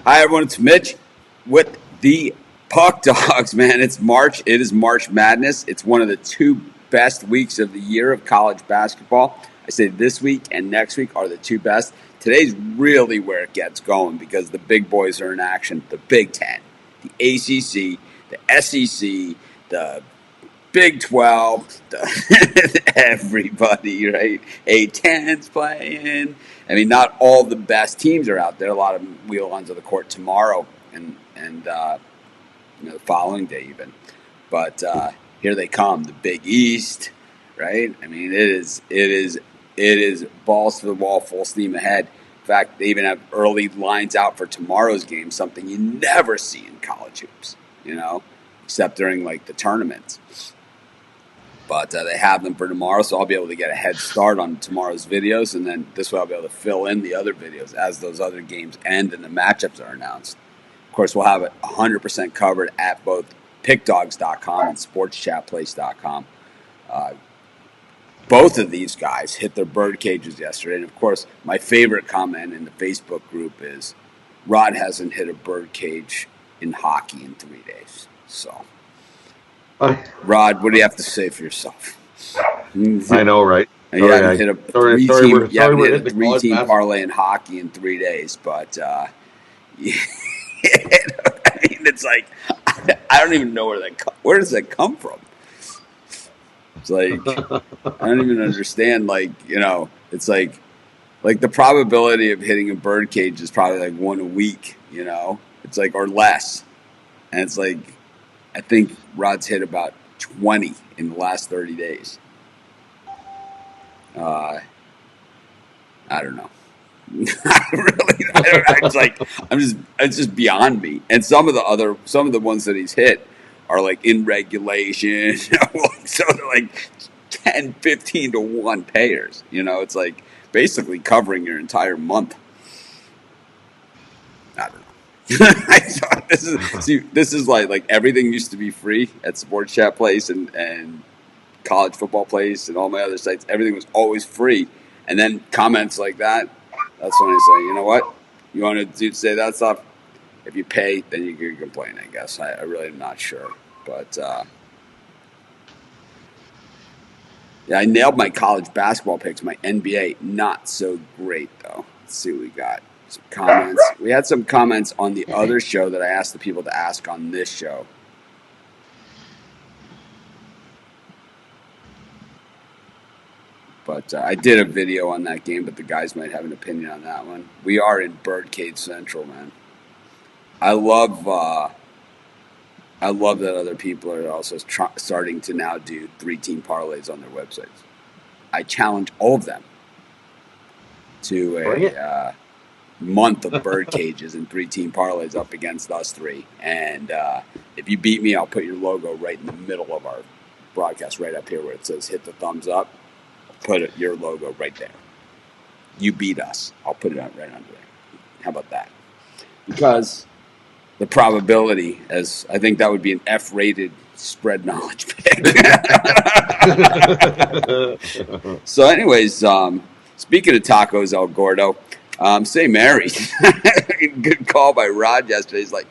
Hi, everyone. It's Mitch with the Puck Dogs, man. It's March. It is March Madness. It's one of the two best weeks of the year of college basketball. I say this week and next week are the two best. Today's really where it gets going because the big boys are in action. The Big Ten, the ACC, the SEC, the Big 12, everybody, right? A10's playing. I mean, not all the best teams are out there. A lot of them wheel onto the court tomorrow and the following day even. But here they come, the Big East, right? I mean, it is balls to the wall, full steam ahead. In fact, they even have early lines out for tomorrow's game, something you never see in college hoops, except during like the tournaments. But they have them for tomorrow, so I'll be able to get a head start on tomorrow's videos, and then this way I'll be able to fill in the other videos as those other games end and the matchups are announced. Of course, we'll have it 100% covered at both pickdogs.com and sportschatplace.com. Both of these guys hit their bird cages yesterday, and of course, my favorite comment in the Facebook group is, Rod hasn't hit a bird cage in hockey in 3 days, so... Rod, what do you have to say for yourself? I know, right? You haven't hit a three-team parlay in hockey in 3 days, but I mean, it's like I don't even know where does that come from? It's like I don't even understand. It's like the probability of hitting a bird cage is probably like one a week. It's like or less, and it's like. I think Rod's hit about 20 in the last 30 days. I don't know. It's just beyond me. And some of the ones that he's hit are like in regulation. So they're like 10, 15 to 1 payers. It's like basically covering your entire month. I don't know. This is like everything used to be free at Sports Chat Place and College Football Place and all my other sites. Everything was always free, and then comments like that. That's when I say, you know what, you want to say that stuff. If you pay, then you can complain. I guess I really am not sure, but yeah, I nailed my college basketball picks. My NBA not so great though. Let's see what we got. Some comments. We had some comments on the other show that I asked the people to ask on this show. But I did a video on that game, but the guys might have an opinion on that one. We are in Birdcage Central, man. I love that other people are also starting to now do 3-team parlays on their websites. I challenge all of them to a month of bird cages and 3-team parlays up against us three. And if you beat me, I'll put your logo right in the middle of our broadcast, right up here where it says hit the thumbs up. I'll put your logo right there. You beat us. I'll put it right under there. How about that? Because the probability, as I think that would be an F-rated spread knowledge pick. So anyways, speaking of tacos, El Gordo, St. Mary's. Good call by Rod yesterday. He's like,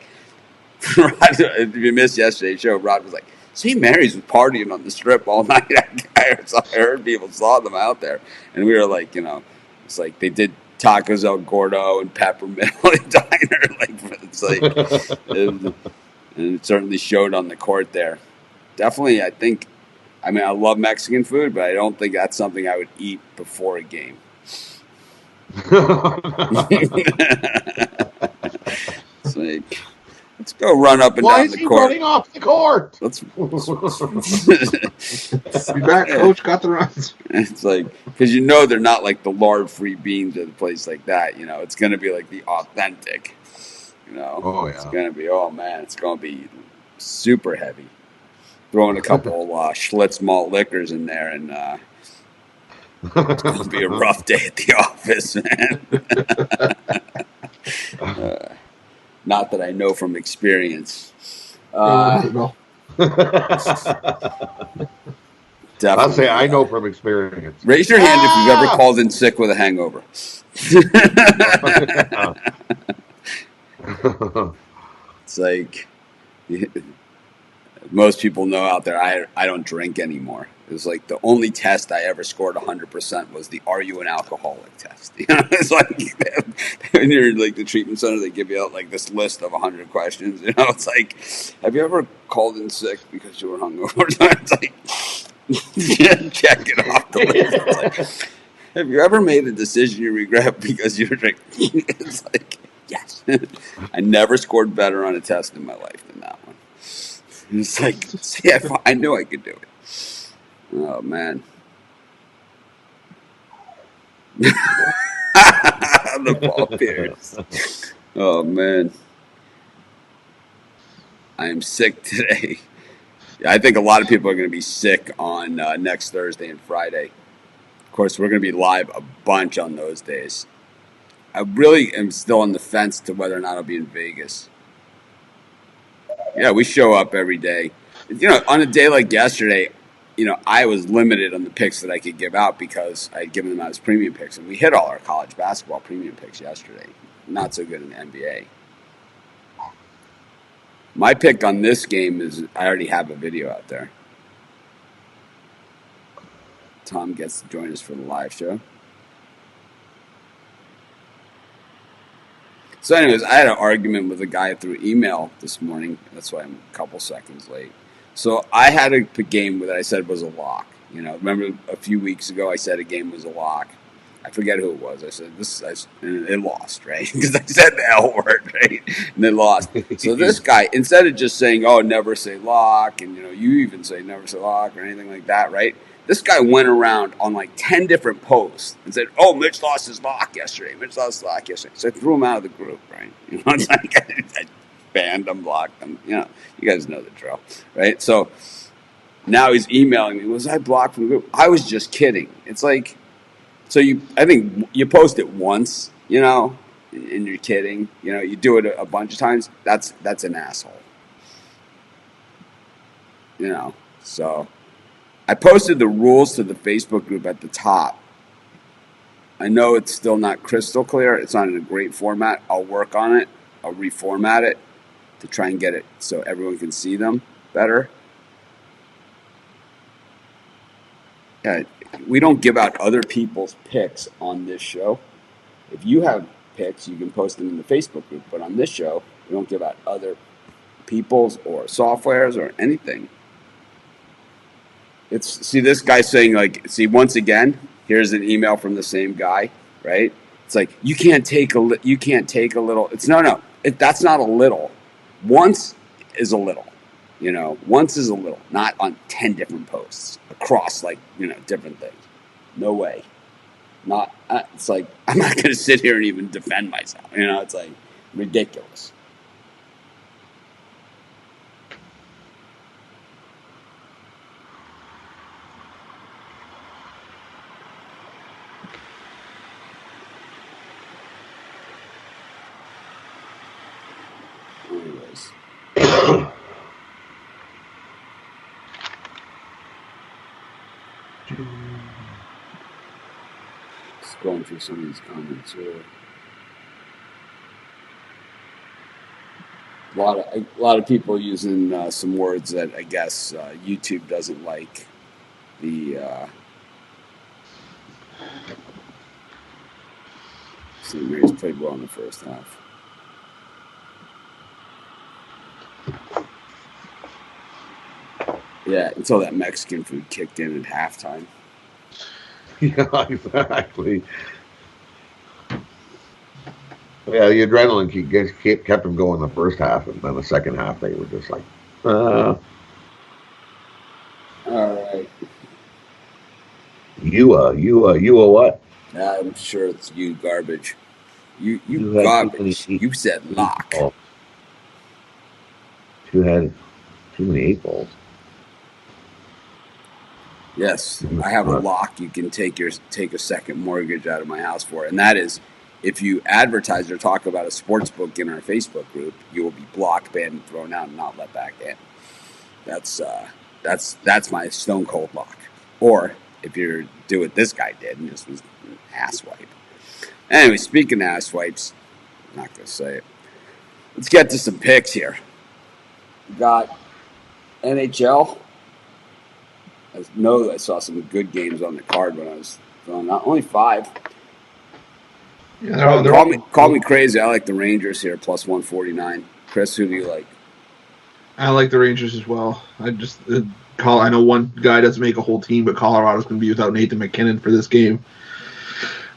Rod, if you missed yesterday's show, Rod was like, St. Mary's was partying on the strip all night. I heard people saw them out there. And we were like, it's like they did tacos El Gordo and Peppermint Diner. It's like, and it certainly showed on the court there. Definitely, I love Mexican food, but I don't think that's something I would eat before a game. It's like, let's go run up and down the court. Why is he running off the court? Be back, coach. Got the runs. It's like, because they're not like the lard-free beans at a place like that. It's going to be like the authentic. Oh yeah. It's going to be. Oh man, it's going to be super heavy. Throwing a couple Schlitz malt liquors in there and. It's going to be a rough day at the office, man. Not that I know from experience. Definitely. I'll say I know from experience. Raise your hand if you've ever called in sick with a hangover. It's like most people know out there, I don't drink anymore. It was like the only test I ever scored 100% was the "Are you an alcoholic?" test. It's like when you're like the treatment center, they give you out like this list of 100 questions. It's like, have you ever called in sick because you were hungover? It's like, check it off the list. It's like, have you ever made a decision you regret because you were drinking? It's like, yes. I never scored better on a test in my life than that one. It's like, see, I knew I could do it. Oh, man. The ball Pierce. Oh, man. I am sick today. I think a lot of people are going to be sick on next Thursday and Friday. Of course, we're going to be live a bunch on those days. I really am still on the fence to whether or not I'll be in Vegas. Yeah, we show up every day. On a day like yesterday, I was limited on the picks that I could give out because I had given them out as premium picks, and we hit all our college basketball premium picks yesterday. Not so good in the NBA. My pick on this game is I already have a video out there. Tom gets to join us for the live show. So anyways, I had an argument with a guy through email this morning. That's why I'm a couple seconds late. So I had a game that I said was a lock. Remember a few weeks ago I said a game was a lock. I forget who it was. I said and they lost, right? Because I said the L word, right? And they lost. So this guy, instead of just saying, "Oh, never say lock," and you even say never say lock or anything like that, right? This guy went around on like 10 different posts and said, "Oh, Mitch lost his lock yesterday. Mitch lost his lock yesterday." So I threw him out of the group, right? It's like I banned him, blocked him. You guys know the drill, right? So now he's emailing me. Was I blocked from the group? I was just kidding. It's like, I think you post it once, and you're kidding. You do it a bunch of times. That's an asshole. So I posted the rules to the Facebook group at the top. I know it's still not crystal clear. It's not in a great format. I'll work on it. I'll reformat it to try and get it so everyone can see them better. Yeah, we don't give out other people's picks on this show. If you have picks, you can post them in the Facebook group. But on this show, we don't give out other people's or softwares or anything. See this guy saying once again, here's an email from the same guy, right? It's like you can't take a little. It's no. That's not a little. Once is a little. Once is a little, not on 10 different posts across different things. No way. Not. It's like I'm not going to sit here and even defend myself. It's like ridiculous. Anyways. Just going through some of these comments here. A lot of people using some words that I guess YouTube doesn't like. St. Mary's played well in the first half. Yeah, until that Mexican food kicked in at halftime. Yeah, exactly. Yeah, the adrenaline kept them going the first half, and then the second half they were just like, All right. You a what? I'm sure it's you garbage. You had garbage. You said lock. You had too many 8 balls. Yes, I have a lock you can take a second mortgage out of my house for, and that is if you advertise or talk about a sports book in our Facebook group, you will be blocked, banned, and thrown out and not let back in. That's my stone cold lock. Or if you do what this guy did and just was an ass wipe. Anyway, speaking of ass wipes, I'm not gonna say it. Let's get to some picks here. We got NHL. I know I saw some good games on the card when I was filling out. Only 5. Yeah, Call me crazy. I like the Rangers here, plus 149. Chris, who do you like? I like the Rangers as well. I know one guy doesn't make a whole team, but Colorado's going to be without Nathan McKinnon for this game.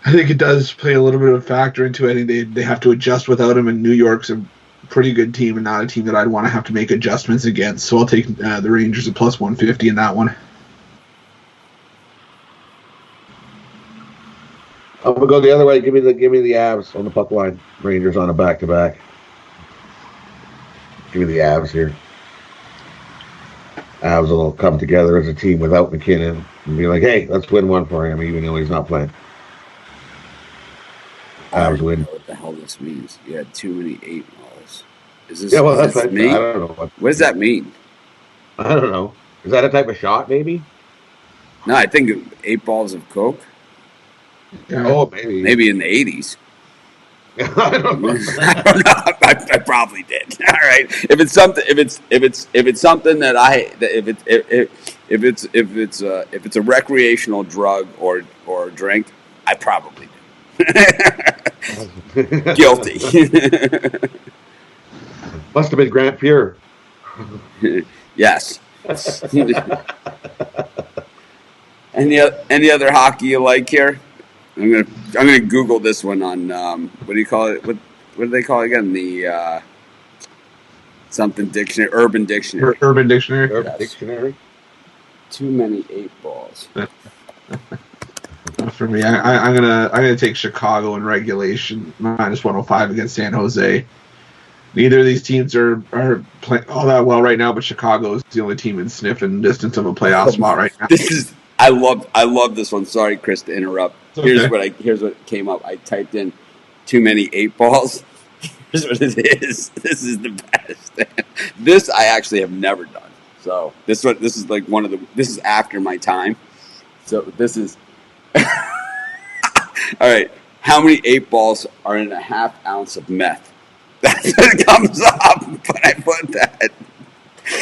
I think it does play a little bit of a factor into it. I think they have to adjust without him, and New York's a pretty good team and not a team that I'd want to have to make adjustments against. So I'll take the Rangers at plus 150 in that one. I'm gonna go the other way. Give me the Avs on the puck line. Rangers on a back-to-back. Give me the Avs here. Avs will come together as a team without McKinnon and be like, hey, let's win one for him, even though he's not playing. Avs win. I don't know what the hell this means. You had too many 8 balls. Is this? Yeah, well, that's right. I don't know. What does that mean? I don't know. Is that a type of shot, maybe? No, I think 8 balls of Coke. Yeah. Oh, maybe. Maybe in the 80s. I don't know. I don't know. I probably did. All right. If it's something that if it's a recreational drug or drink, I probably do. Guilty. Must have been Grant Fuhr. Yes. Any other hockey you like here? I'm gonna Google this one on what do you call it? What do they call it again? The something dictionary, Urban Dictionary. Urban Dictionary. Urban Dictionary. Too many 8 balls. For me, I'm gonna take Chicago in regulation minus 105 against San Jose. Neither of these teams are playing all that well right now, but Chicago is the only team in sniffing distance of a playoff spot right now. I love this one. Sorry, Chris, to interrupt. Okay. Here's what came up. I typed in too many 8 balls. Here's what it is. This is the best. This I actually have never done. So this is like this is after my time. So this is all right. How many 8 balls are in a half ounce of meth? That's what comes up when I put that.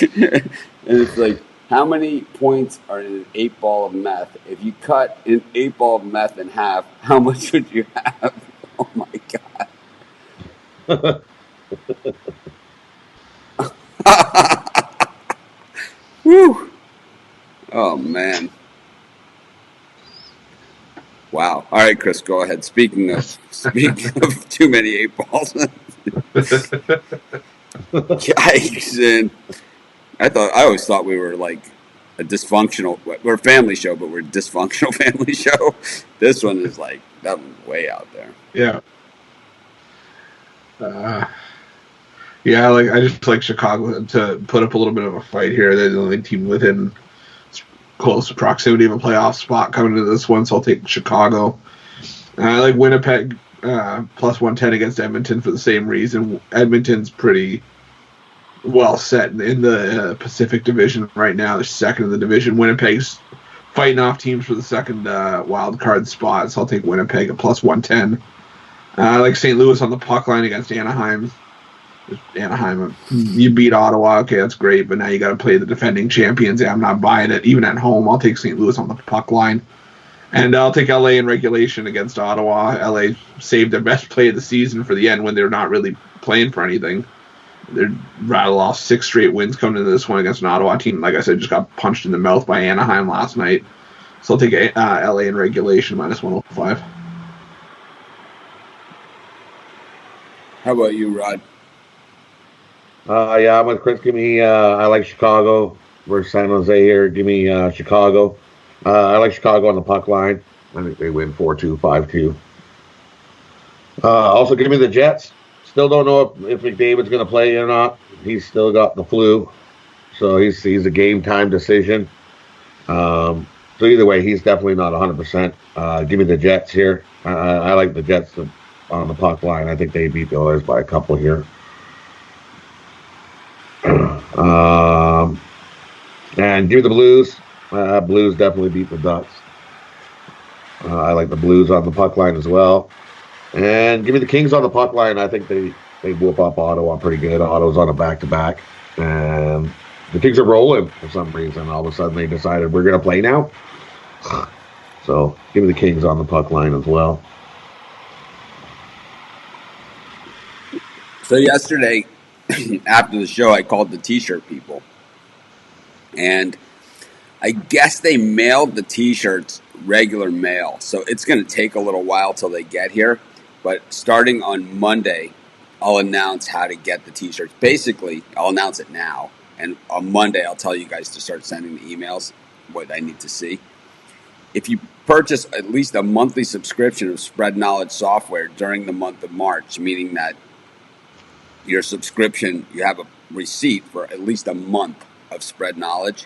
And it's like, how many points are in an 8 ball of meth? If you cut an 8 ball of meth in half, how much would you have? Oh my god. Whew. Oh man. Wow. All right, Chris, go ahead. Speaking of too many 8 balls. Yikes. And I always thought we were like a dysfunctional, we're a family show, but we're a dysfunctional family show. This one is like, that one's way out there. Yeah. I just like Chicago to put up a little bit of a fight here. They're the only team within close proximity of a playoff spot coming into this one, so I'll take Chicago. I like Winnipeg plus 110 against Edmonton for the same reason. Edmonton's pretty well set in the Pacific Division right now. They're second in the division. Winnipeg's fighting off teams for the second wild card spot, so I'll take Winnipeg at plus 110. I like St. Louis on the puck line against Anaheim. Anaheim, you beat Ottawa, okay, that's great, but now you got to play the defending champions. Yeah, I'm not buying it. Even at home, I'll take St. Louis on the puck line. And I'll take LA in regulation against Ottawa. LA saved their best play of the season for the end when they're not really playing for anything. They're rattled off 6 straight wins coming into this one against an Ottawa team. Like I said, just got punched in the mouth by Anaheim last night. So I'll take LA in regulation minus 105. How about you, Rod? Yeah, I'm with Chris. Give me, I like Chicago versus San Jose here. Give me Chicago. I like Chicago on the puck line. I think they win 4-2, 5-2. Also, give me the Jets. Still don't know if McDavid's going to play or not. He's still got the flu. So he's a game time decision. So either way, he's definitely not 100%. Give me the Jets here. I like the Jets on the puck line. I think they beat the Oilers by a couple here. And give me the Blues. Blues definitely beat the Ducks. I like the Blues on the puck line as well. And give me the Kings on the puck line. I think they They whoop up Ottawa pretty good. Ottawa's on a back-to-back. And the Kings are rolling for some reason. All of a sudden, they decided we're going to play now. So give me the Kings on the puck line as well. So yesterday, after the show, I called the T-shirt people, and I guess they mailed the T-shirts regular mail. So it's going to take a little while till they get here. But starting on Monday, I'll announce how to get the T-shirts. Basically, I'll announce it now, and on Monday, I'll tell you guys to start sending the emails what I need to see. If you purchase at least a monthly subscription of Spread Knowledge software during the month of March, meaning that your subscription, you have a receipt for at least a month of Spread Knowledge,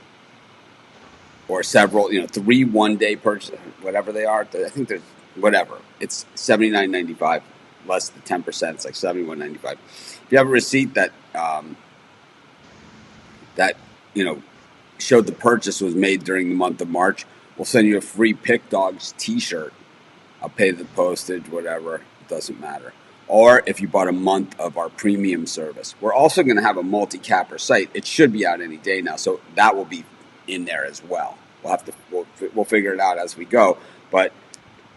or several, 3 1-day purchases, whatever they are. I think there's whatever. It's $79.95 less than 10%. It's like $71.95. If you have a receipt that showed the purchase was made during the month of March, we'll send you a free Pick Dogs T-shirt. I'll pay the postage, whatever. It doesn't matter. Or if you bought a month of our premium service. We're also going to have a multi-capper site. It should be out any day now, so that will be in there as well. We'll figure it out as we go. But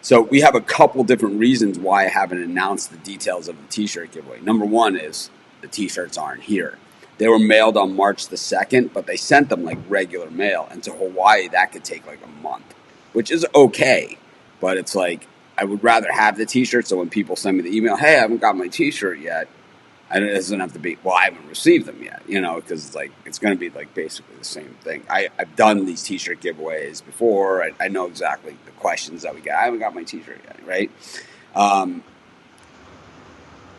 so we have a couple different reasons why I haven't announced the details of the T-shirt giveaway. Number one is the T-shirts aren't here. They were mailed on March the 2nd, but they sent them like regular mail. And to Hawaii, that could take like a month, which is okay. But it's like, I would rather have the T-shirt, so when people send me the email, hey, I haven't got my T-shirt yet, it doesn't have to be, well, I haven't received them yet, because it's like, it's going to be like basically the same thing. I've done these T-shirt giveaways before. I know exactly the questions that we get. I haven't got my T-shirt yet, right?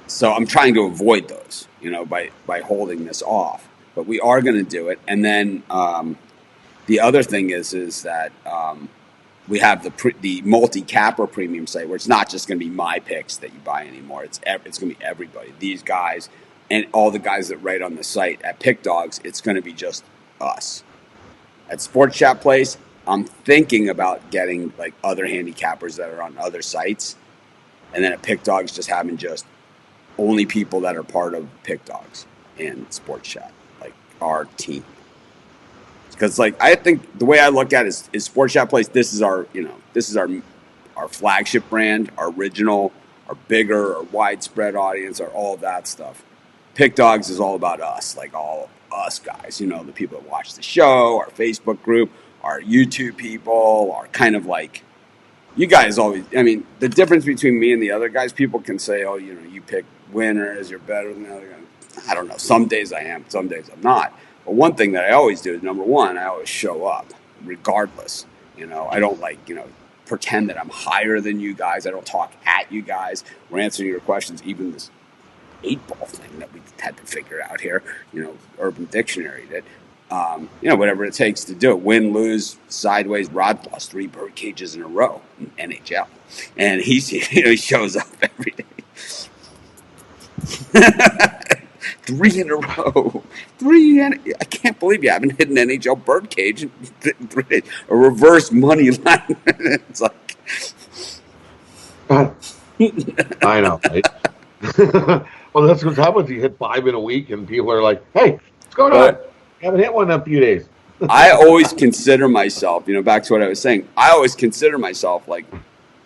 So I'm trying to avoid those, by holding this off. But we are going to do it. And then the other thing is that we have the multi-capper premium site where it's not just going to be my picks that you buy anymore. It's going to be everybody. These guys and all the guys that write on the site at Pick Dogs, it's going to be just us. At Sports Chat Place, I'm thinking about getting like other handicappers that are on other sites. And then at Pick Dogs, just having just only people that are part of Pick Dogs and Sports Chat, like our team. Because I think the way I look at it is Sports Chat Place. This is our flagship brand, our original, our bigger, our widespread audience, all of that stuff. Pick Dogs is all about us, like all of us guys. The people that watch the show, our Facebook group, our YouTube people, are kind of like you guys always. I mean, the difference between me and the other guys, people can say, oh, you pick winners, you're better than the other guys. I don't know. Some days I am, some days I'm not. But one thing that I always do is, number one, I always show up regardless. I don't pretend that I'm higher than you guys. I don't talk at you guys. We're answering your questions. Even this 8-ball thing that we had to figure out here, Urban Dictionary did. Whatever it takes to do it. Win, lose, sideways, Rod lost 3 bird cages in a row in NHL. And he shows up every day. 3 in a row. I can't believe you haven't hit an NHL birdcage in 3 days. A reverse money line. It's like. I know. Right? Well, that's what happens. You hit 5 in a week, and people are like, hey, what's going on? You haven't hit one in a few days. I always consider myself, back to what I was saying, I always consider myself like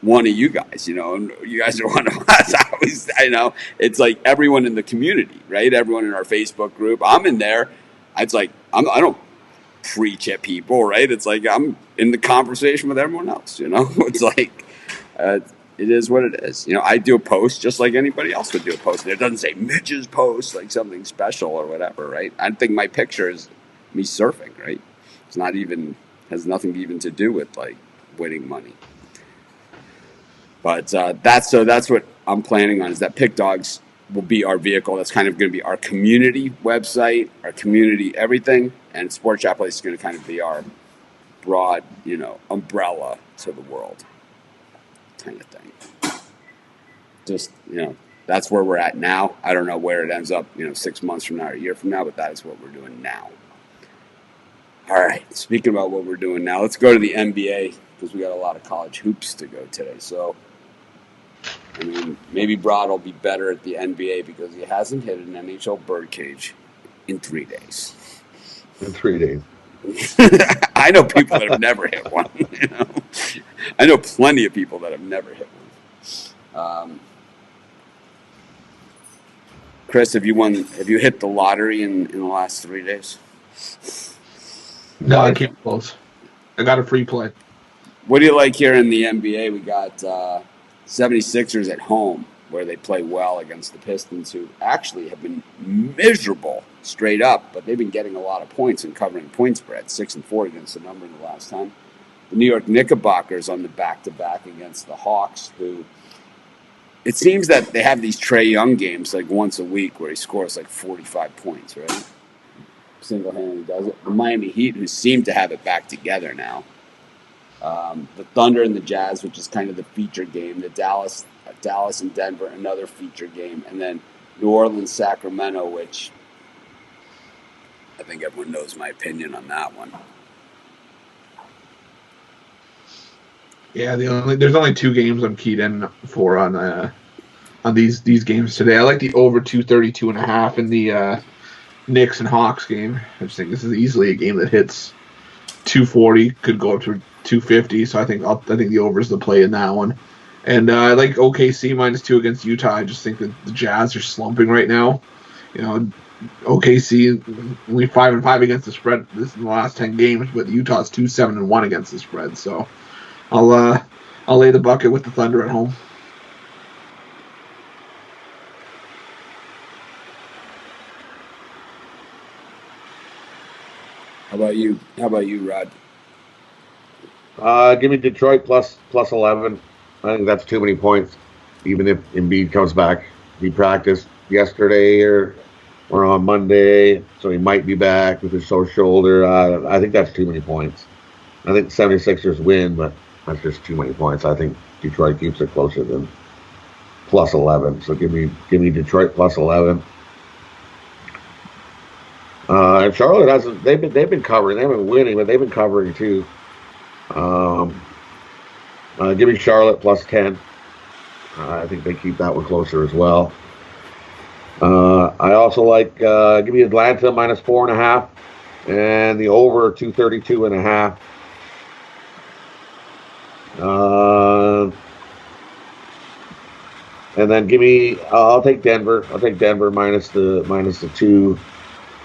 one of you guys, and you guys are one of us. I know it's like everyone in the community, right? Everyone in our Facebook group. I'm in there. It's like I don't preach at people, right? It's like I'm in the conversation with everyone else. It's like it is what it is. I do a post just like anybody else would do a post. And it doesn't say Mitch's post, like something special or whatever, right? I think my picture is me surfing, right? It's not even has nothing even to do with like winning money. But that's what I'm planning on, is that Pick Dogs will be our vehicle. That's kind of going to be our community website, our community everything, and Sports Chat Place is going to kind of be our broad, umbrella to the world kind of thing. Just, that's where we're at now. I don't know where it ends up, 6 months from now or a year from now, but that is what we're doing now. All right, speaking about what we're doing now, let's go to the NBA because we got a lot of college hoops to go today. So I mean, maybe Broad will be better at the NBA because he hasn't hit an NHL birdcage in 3 days. In 3 days. I know people that have never hit one. You know, I know plenty of people that have never hit one. Chris, have you hit the lottery in the last 3 days? No, I keep it close. I got a free play. What do you like here in the NBA? We got 76ers at home, where they play well against the Pistons, who actually have been miserable straight up, but they've been getting a lot of points and covering point spread, 6-4 against the number in the last time. The New York Knickerbockers on the back-to-back against the Hawks, who it seems that they have these Trae Young games like once a week where he scores like 45 points, right? Single-handedly does it. The Miami Heat, who seem to have it back together now. The Thunder and the Jazz, which is kind of the feature game. The Dallas and Denver, another feature game. And then New Orleans, Sacramento, which I think everyone knows my opinion on that one. Yeah, there's only 2 games I'm keyed in for on these games today. I like the over 232.5 in the Knicks and Hawks game. I just think this is easily a game that hits 240, could go up to 250. So I think the over is the play in that one. And I like OKC -2 against Utah. I just think that the Jazz are slumping right now. You know, OKC only 5-5 against the spread this in the last 10 games, but Utah's 2-7-1 against the spread. So I'll lay the bucket with the Thunder at home. How about you, Rod? Give me Detroit plus 11. I think that's too many points. Even if Embiid comes back, he practiced yesterday or on Monday, so he might be back with his sore shoulder. I think that's too many points. I think the 76ers win, but that's just too many points. I think Detroit keeps it closer than plus 11. So give me Detroit plus 11. And Charlotte hasn't. They've been covering. They haven't been winning, but they've been covering too. Give me Charlotte plus 10. I think they keep that one closer as well. I also like give me Atlanta -4.5 and the over 232.5. And then give me. I'll take Denver. I'll take Denver minus the 2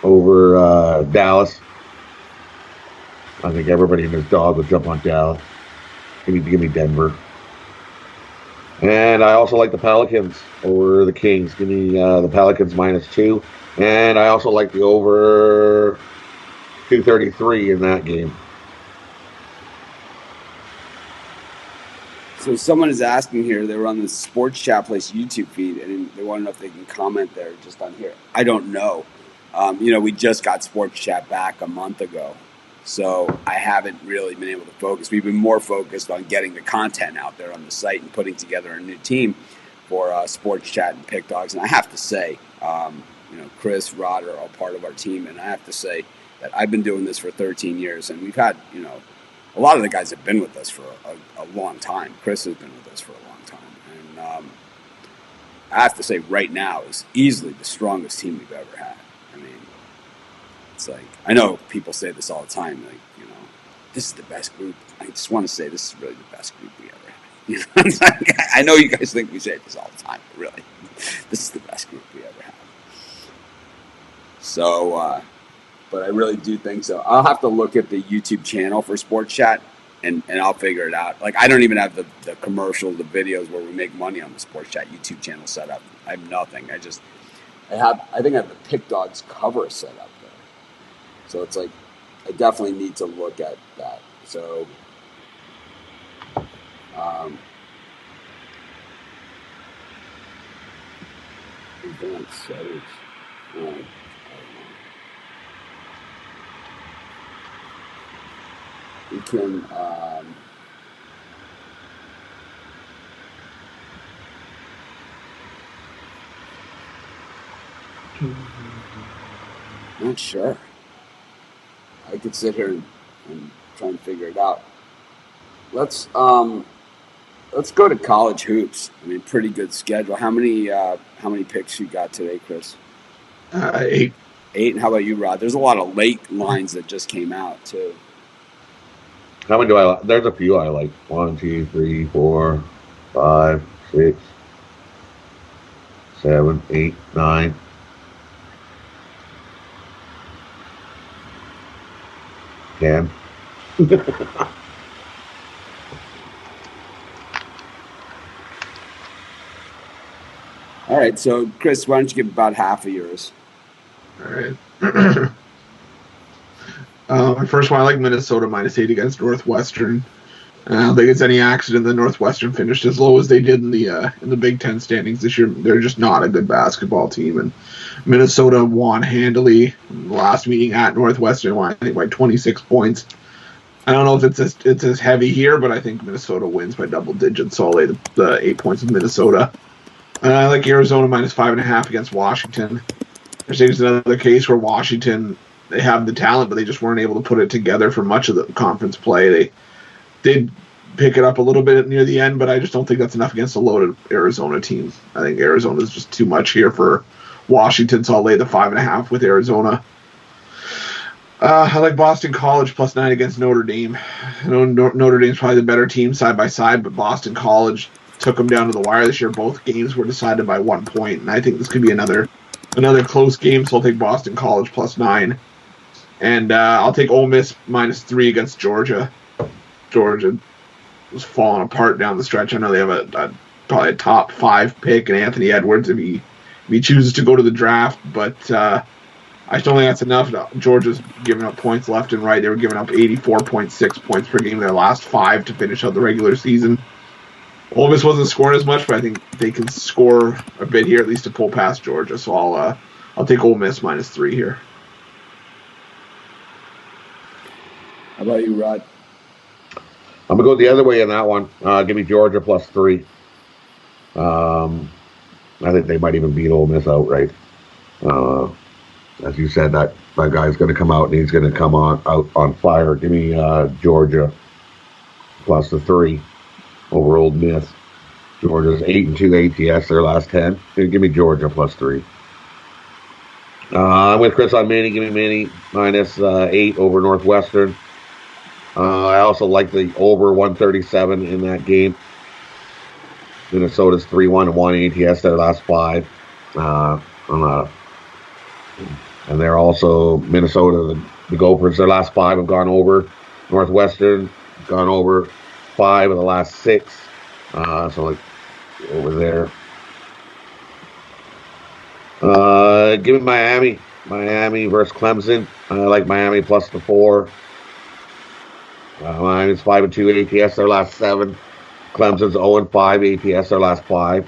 over Dallas. I think everybody and his dog would jump on Dallas. Give me Denver. And I also like the Pelicans over the Kings. Give me the Pelicans -2. And I also like the over 233 in that game. So someone is asking here, they were on the Sports Chat Place YouTube feed, and they want to know if they can comment there just on here. I don't know. We just got Sports Chat back a month ago, so I haven't really been able to focus. We've been more focused on getting the content out there on the site and putting together a new team for Sports Chat and Pick Dogs. And I have to say, Chris, Rod are all part of our team, and I have to say that I've been doing this for 13 years, and we've had, a lot of the guys have been with us for a long time. Chris has been with us for a long time. And I have to say right now is easily the strongest team we've ever had. I mean, it's like, I know people say this all the time, like, this is the best group. I just want to say this is really the best group we ever had. It's like, I know you guys think we say this all the time, but really, this is the best group we ever had. So, but I really do think so. I'll have to look at the YouTube channel for Sports Chat, and I'll figure it out. Like, I don't even have the commercials, the videos where we make money on the Sports Chat YouTube channel set up. I have nothing. I think I have the Pick Dogs cover set up there. So it's like, I definitely need to look at that. So, advanced settings. I don't know. We can not sure. I could sit here and try and figure it out. Let's Let's go to college hoops. I mean, pretty good schedule. How many picks you got today, Chris? 8. 8. And how about you, Rod? There's a lot of late lines that just came out too. How many do I like? There's a few I like. 1, 2, 3, 4, 5, 6, 7, 8, 9. Can. All right, so Chris, why don't you give about half of yours? All right. My first one, I like Minnesota -8 against Northwestern. I don't think it's any accident that Northwestern finished as low as they did in the Big Ten standings this year. They're just not a good basketball team, and Minnesota won handily. The last meeting at Northwestern, won, I think, by 26 points. I don't know if it's as heavy here, but I think Minnesota wins by double digits. So I'll lay the 8 points of Minnesota. And I like Arizona -5.5 against Washington. There's another case where Washington, they have the talent, but they just weren't able to put it together for much of the conference play. They did pick it up a little bit near the end, but I just don't think that's enough against a loaded Arizona team. I think Arizona is just too much here for Washington, so I'll lay the 5.5 with Arizona. I like Boston College +9 against Notre Dame. I know Notre Dame's probably the better team side by side, but Boston College took them down to the wire this year. Both games were decided by 1 point, and I think this could be another close game, so I'll take Boston College +9. And I'll take Ole Miss -3 against Georgia. Georgia was falling apart down the stretch. I know they have probably a top 5 pick in Anthony Edwards if he chooses to go to the draft, but I just don't think that's enough. Georgia's giving up points left and right. They were giving up 84.6 points per game in their last 5 to finish out the regular season. Ole Miss wasn't scoring as much, but I think they can score a bit here, at least to pull past Georgia. So I'll take Ole Miss -3 here. How about you, Rod? I'm gonna go the other way in that one. Give me Georgia +3. I think they might even beat Ole Miss outright. As you said, that guy's going to come out and he's going to come out on fire. Give me Georgia +3 over Ole Miss. Georgia's 8-2 ATS their last 10. Give me Georgia +3. I'm with Chris on Manny. Give me Manny -8 over Northwestern. I also like the over 137 in that game. Minnesota's 3-1 ATS their last 5. And they're also Minnesota, the Gophers, their last 5 have gone over. Northwestern gone over 5 of the last 6. So like over there. Give me Miami. Miami versus Clemson. I like Miami +4. Miami's 5-2 ATS their last 7. Clemson's 0-5 ATS their last 5.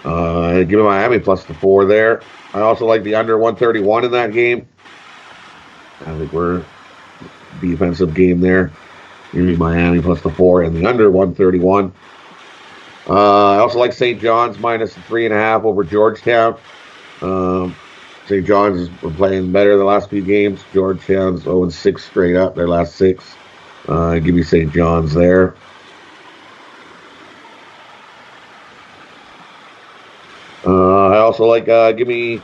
Give me Miami +4 there. I also like the under 131 in that game. I think we're defensive game there. Give me Miami +4 and the under 131. I also like St. John's -3.5 over Georgetown. St. John's has been playing better the last few games. Georgetown's 0-6 straight up their last 6. Give me St. John's there. I also like give me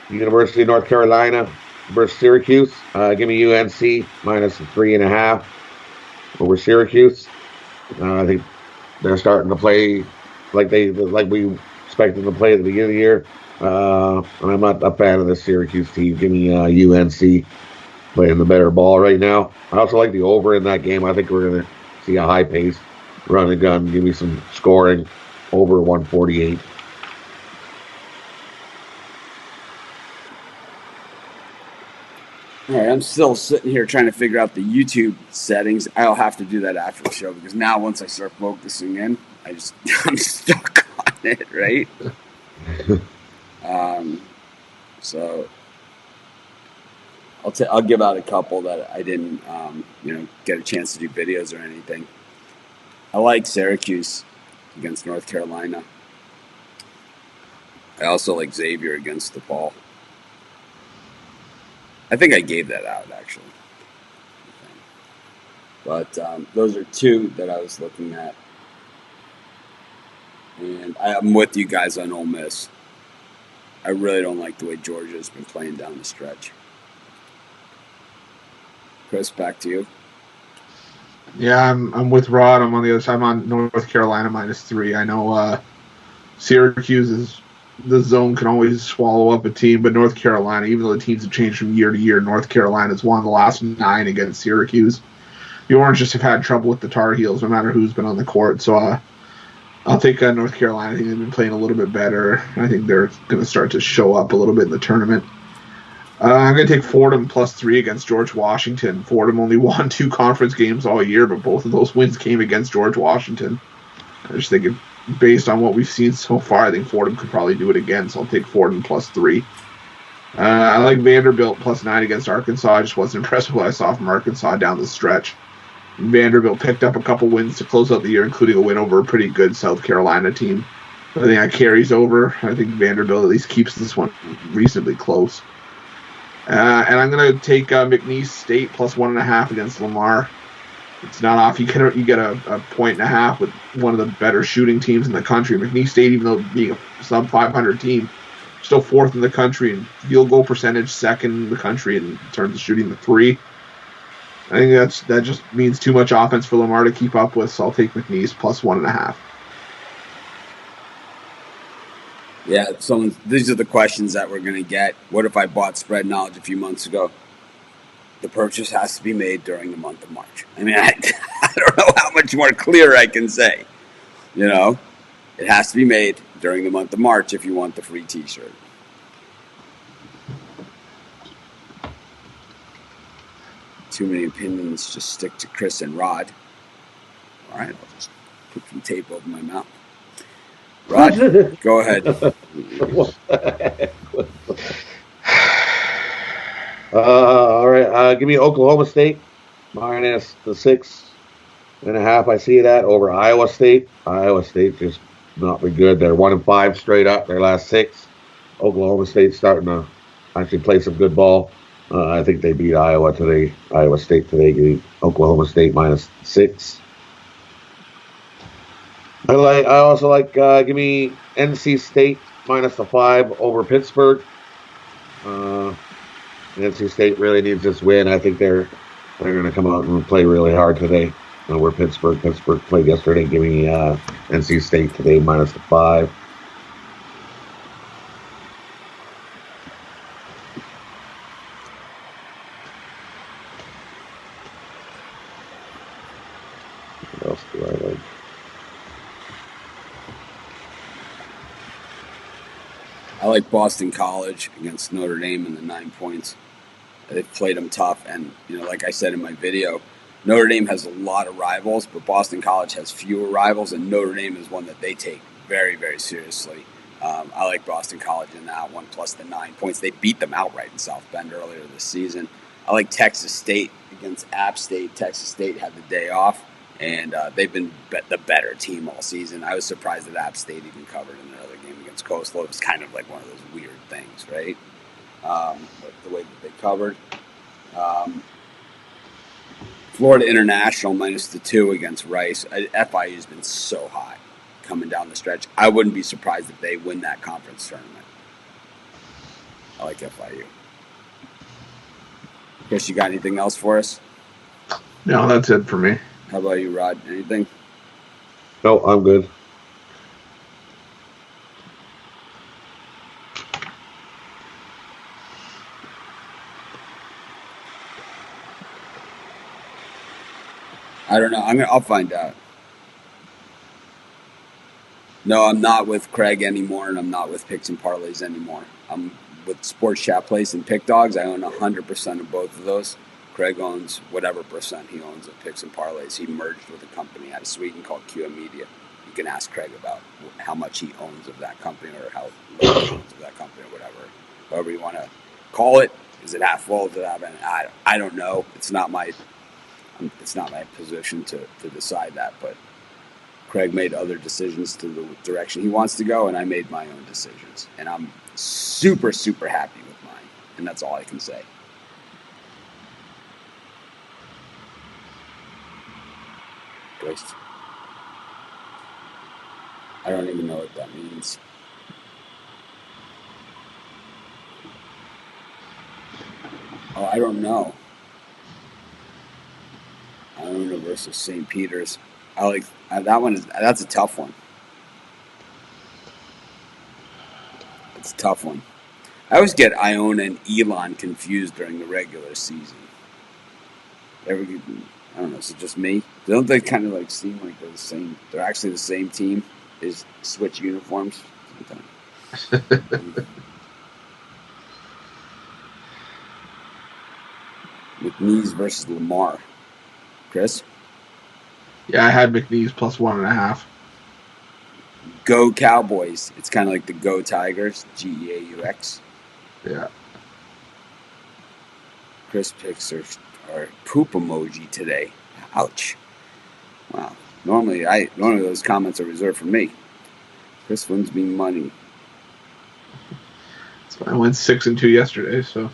University of North Carolina versus Syracuse. Give me UNC -3.5 over Syracuse. I think they're starting to play like we expected them to play at the beginning of the year. And I'm not a fan of this Syracuse team. Give me UNC playing the better ball right now. I also like the over in that game. I think we're going to see a high pace run and gun. Give me some scoring over 148. All right, I'm still sitting here trying to figure out the YouTube settings. I'll have to do that after the show because now once I start focusing in, I'm stuck on it, right? So I'll give out a couple that I didn't get a chance to do videos or anything. I like Syracuse against North Carolina. I also like Xavier against DePaul. I think I gave that out, actually. But those are two that I was looking at. And I'm with you guys on Ole Miss. I really don't like the way Georgia's been playing down the stretch. Chris, back to you. Yeah, I'm with Rod. I'm on the other side. I'm on North Carolina -3. I know Syracuse is the zone can always swallow up a team, but North Carolina, even though the teams have changed from year to year, North Carolina's won the last 9 against Syracuse. The Oranges have had trouble with the Tar Heels, no matter who's been on the court. So I'll take North Carolina. I think they've been playing a little bit better. I think they're going to start to show up a little bit in the tournament. I'm going to take Fordham +3 against George Washington. Fordham only won 2 conference games all year, but both of those wins came against George Washington. I just think, based on what we've seen so far, I think Fordham could probably do it again, so I'll take Fordham +3. I like Vanderbilt +9 against Arkansas. I just wasn't impressed with what I saw from Arkansas down the stretch. Vanderbilt picked up a couple wins to close out the year, including a win over a pretty good South Carolina team. I think that carries over. I think Vanderbilt at least keeps this one reasonably close. And I'm going to take McNeese State +1.5 against Lamar. It's not off. You get a 1.5 with one of the better shooting teams in the country. McNeese State, even though being a sub 500 team, still 4th in the country in field goal percentage, 2nd in the country in terms of shooting the 3. I think that just means too much offense for Lamar to keep up with. So I'll take McNeese +1.5. Yeah, these are the questions that we're going to get. What if I bought Spread Knowledge a few months ago? The purchase has to be made during the month of March. I mean, I don't know how much more clear I can say. You know, it has to be made during the month of March if you want the free T-shirt. Too many opinions, just stick to Chris and Rod. All right, I'll just put some tape over my mouth. Rod, go ahead. All right, give me Oklahoma State -6.5. I see that over Iowa State. Iowa State just not been good. They're 1-5 straight up their last 6. Oklahoma State's starting to actually play some good ball. I think they beat Iowa State today. Give me Oklahoma State -6. I also like give me NC State -5 over Pittsburgh. NC State really needs this win. I think they're going to come out and play really hard today. Over Pittsburgh played yesterday. Give me NC State today -5. What else do I like? I like Boston College against Notre Dame in the 9 points. They've played them tough, and like I said in my video, Notre Dame has a lot of rivals, but Boston College has fewer rivals, and Notre Dame is one that they take very, very seriously. I like Boston College in that one, plus the 9 points. They beat them outright in South Bend earlier this season. I like Texas State against App State. Texas State had the day off, and they've been the better team all season. I was surprised that App State even covered in their other game against Coastal. It was kind of like one of those weird things, right? But the way that they covered. Florida International -2 against Rice. FIU has been so hot coming down the stretch. I wouldn't be surprised if they win that conference tournament. I like FIU. Chris, you got anything else for us? No, that's it for me. How about you, Rod? Anything? No, I'm good. I don't know. I'll find out. No, I'm not with Craig anymore, and I'm not with Picks and Parlays anymore. I'm with Sports Chat Place and Pick Dogs. I own 100% of both of those. Craig owns whatever percent he owns of Picks and Parlays. He merged with a company out of Sweden called QM Media. You can ask Craig about how much he owns of that company, or how little he owns of that company, or whatever. However you want to call it. Is it half full? Is it half empty? I don't know. It's not my position to decide that, but Craig made other decisions to the direction he wants to go, and I made my own decisions. And I'm super, super happy with mine, and that's all I can say. Christ. I don't even know what that means. Oh, I don't know. Iona versus St. Peter's. I like that one. That's a tough one. It's a tough one. I always get Iona and Elon confused during the regular season. I don't know. Is it just me? Don't they kind of like seem like they're the same? They're actually the same team. They just switch uniforms sometimes. McNeese versus Lamar. Chris? Yeah, I had McNeese plus 1.5. Go Cowboys. It's kind of like the Go Tigers. Geaux. Yeah. Chris picks are poop emoji today. Ouch. Wow. Normally those comments are reserved for me. Chris wins me money. So I went 6-2 yesterday, so.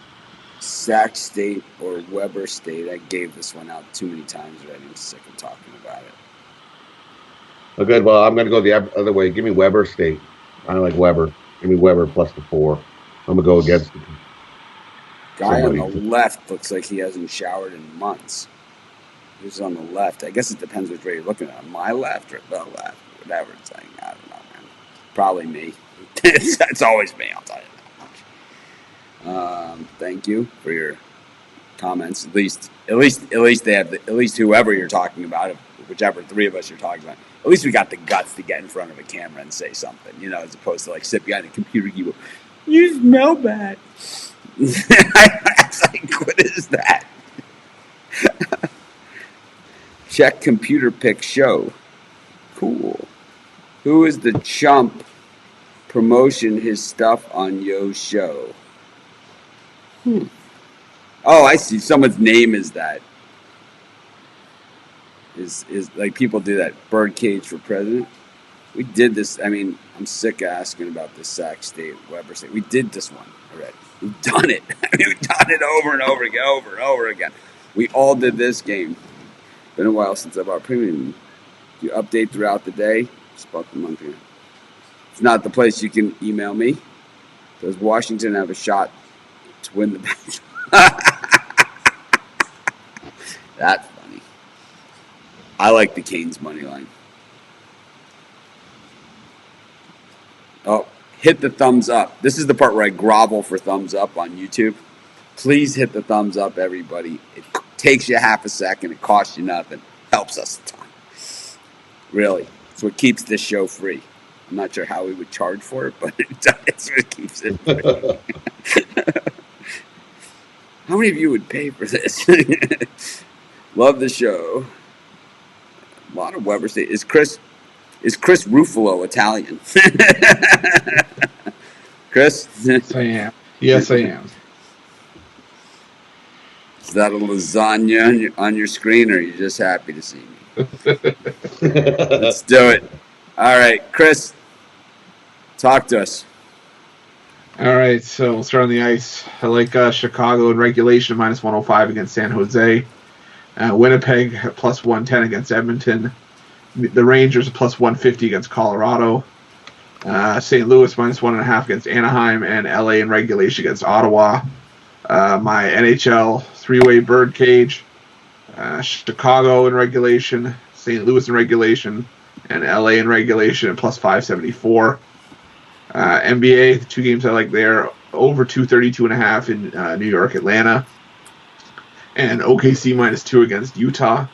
Sac State or Weber State. I gave this one out too many times already. I'm sick of talking about it. Oh, good. Well, I'm going to go the other way. Give me Weber State. I like Weber. Give me Weber plus the 4. I'm going to go against it. Guy on the left looks like he hasn't showered in months. Who's on the left? I guess it depends which way you're looking at. My left or the left? Whatever it's like. I don't know, man. Probably me. It's always me, I'll tell you that much. Thank you for your comments. At least they have at least whoever you're talking about, whichever three of us you're talking about. At least we got the guts to get in front of a camera and say something, as opposed to like sit behind a computer keyboard. You smell bad. It's like, what is that? Check computer pic show. Cool. Who is the chump promotion his stuff on Yo's show? Oh, I see. Someone's name is that. Is like people do that. Birdcage for president. We did this. I mean, I'm sick of asking about the Sac State, Weber State. We did this one already. We've done it. I mean, we've done it over and over again. We all did this game. Been a while since I bought premium. You update throughout the day. Just bought the month here. It's not the place you can email me. Does Washington have a shot to win the match? That's funny. I like the Canes money line. Oh, hit the thumbs up. This is the part where I grovel for thumbs up on YouTube. Please hit the thumbs up, everybody. It takes you half a second. It costs you nothing. Helps us a ton. Really. It's what keeps this show free. I'm not sure how we would charge for it, but it's what keeps it free. How many of you would pay for this? Love the show. A lot of Weber State. Is Chris Ruffalo Italian? Chris? Yes, I am. Yes, I am. Is that a lasagna on your screen, or are you just happy to see me? Let's do it. All right, Chris, talk to us. All right, so we'll start on the ice. I like Chicago in regulation, minus 105 against San Jose. Winnipeg, plus 110 against Edmonton. The Rangers, plus 150 against Colorado. St. Louis, minus 1.5 against Anaheim. And LA in regulation against Ottawa. My NHL three-way birdcage. Chicago in regulation. St. Louis in regulation. And LA in regulation at plus 574. NBA, the two games I like there, over 232.5 in New York, Atlanta. And OKC minus 2 against Utah.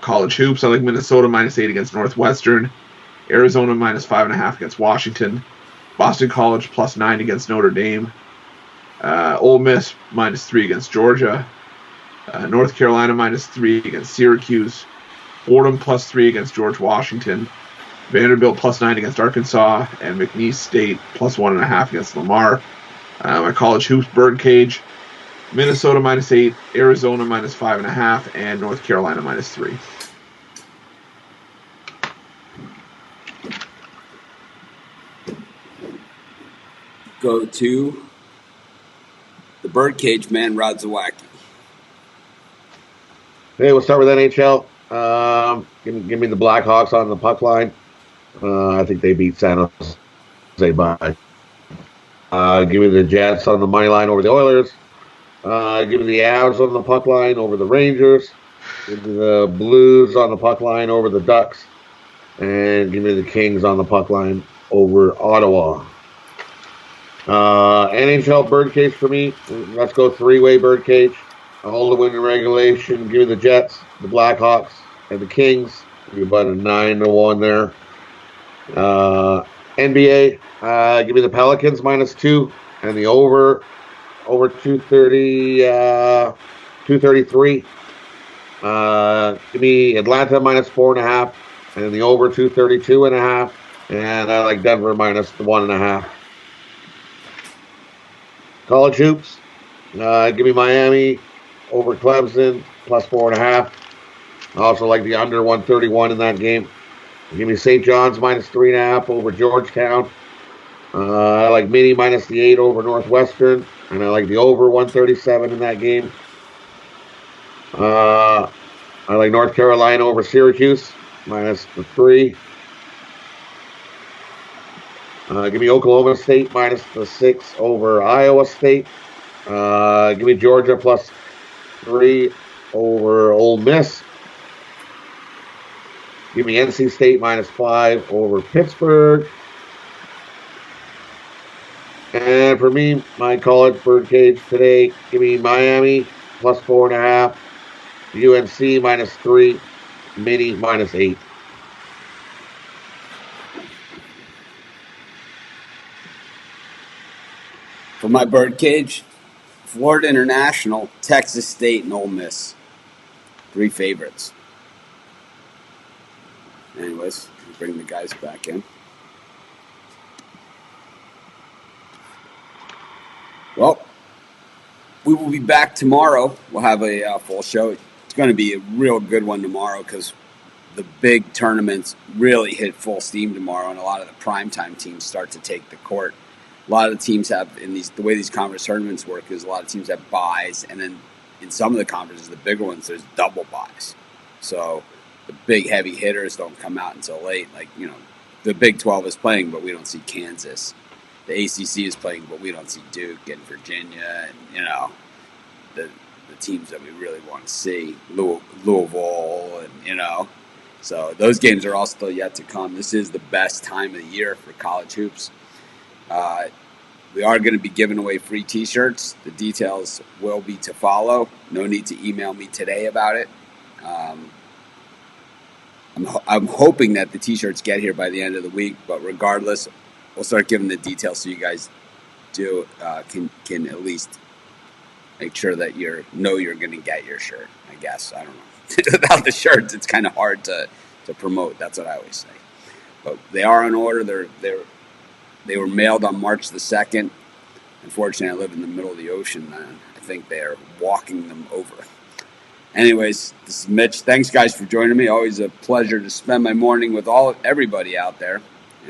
College hoops, I like Minnesota minus 8 against Northwestern. Arizona minus 5.5 against Washington. Boston College plus 9 against Notre Dame. Ole Miss minus 3 against Georgia. North Carolina minus 3 against Syracuse. Fordham plus 3 against George Washington. Vanderbilt plus 9 against Arkansas. And McNeese State plus 1.5 against Lamar. My college hoops birdcage. Minnesota minus 8, Arizona minus 5.5, and North Carolina minus 3. Go to the birdcage man, Rod Zawacki. Hey, we'll start with NHL. Give me the Blackhawks on the puck line. I think they beat San Jose by. Give me the Jets on the money line over the Oilers. Give me the Avs on the puck line over the Rangers. Give me the Blues on the puck line over the Ducks. And give me the Kings on the puck line over Ottawa. NHL birdcage for me. Let's go three-way birdcage. All the win in regulation. Give me the Jets, the Blackhawks, and the Kings. Give me about a 9-1 there. NBA, give me the Pelicans -2 and the over 230, 233. Give me Atlanta -4.5 and the over 232.5. And I like Denver -1.5. College hoops, give me Miami over Clemson +4.5. I also like the under 131 in that game. Give me St. John's -3.5 over Georgetown. I like Mini -8 over Northwestern, and I like the over 137 in that game. I like North Carolina over Syracuse -3. Give me Oklahoma State -6 over Iowa State. Give me Georgia +3 over Ole Miss. Give me NC State -5 over Pittsburgh. And for me, my college birdcage today, give me Miami +4.5, UNC -3, Mini -8. For my birdcage, Florida International, Texas State, and Ole Miss. 3 favorites. Anyways, bring the guys back in. Well, we will be back tomorrow. We'll have a full show. It's going to be a real good one tomorrow because the big tournaments really hit full steam tomorrow, and a lot of the primetime teams start to take the court. A lot of the teams have, the way these conference tournaments work is a lot of teams have buys, and then in some of the conferences, the bigger ones, there's double buys. So the big heavy hitters don't come out until late. Like, the Big 12 is playing, but we don't see Kansas. The ACC is playing, but we don't see Duke and Virginia and, the teams that we really want to see. Louisville and, So those games are all still yet to come. This is the best time of the year for college hoops. We are going to be giving away free T-shirts. The details will be to follow. No need to email me today about it. I'm hoping that the T-shirts get here by the end of the week, but regardless, we'll start giving the details so you guys can at least make sure that you're going to get your shirt. I guess, I don't know. Without the shirts, it's kind of hard to promote. That's what I always say. But they are on order. They were mailed on March the 2nd. Unfortunately, I live in the middle of the ocean, and I think they're walking them over. Anyways, this is Mitch. Thanks, guys, for joining me. Always a pleasure to spend my morning with everybody out there,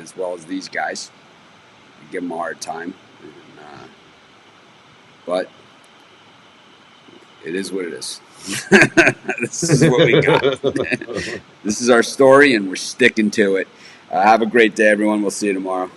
as well as these guys. I give them a hard time. But it is what it is. This is what we got. This is our story, and we're sticking to it. Have a great day, everyone. We'll see you tomorrow.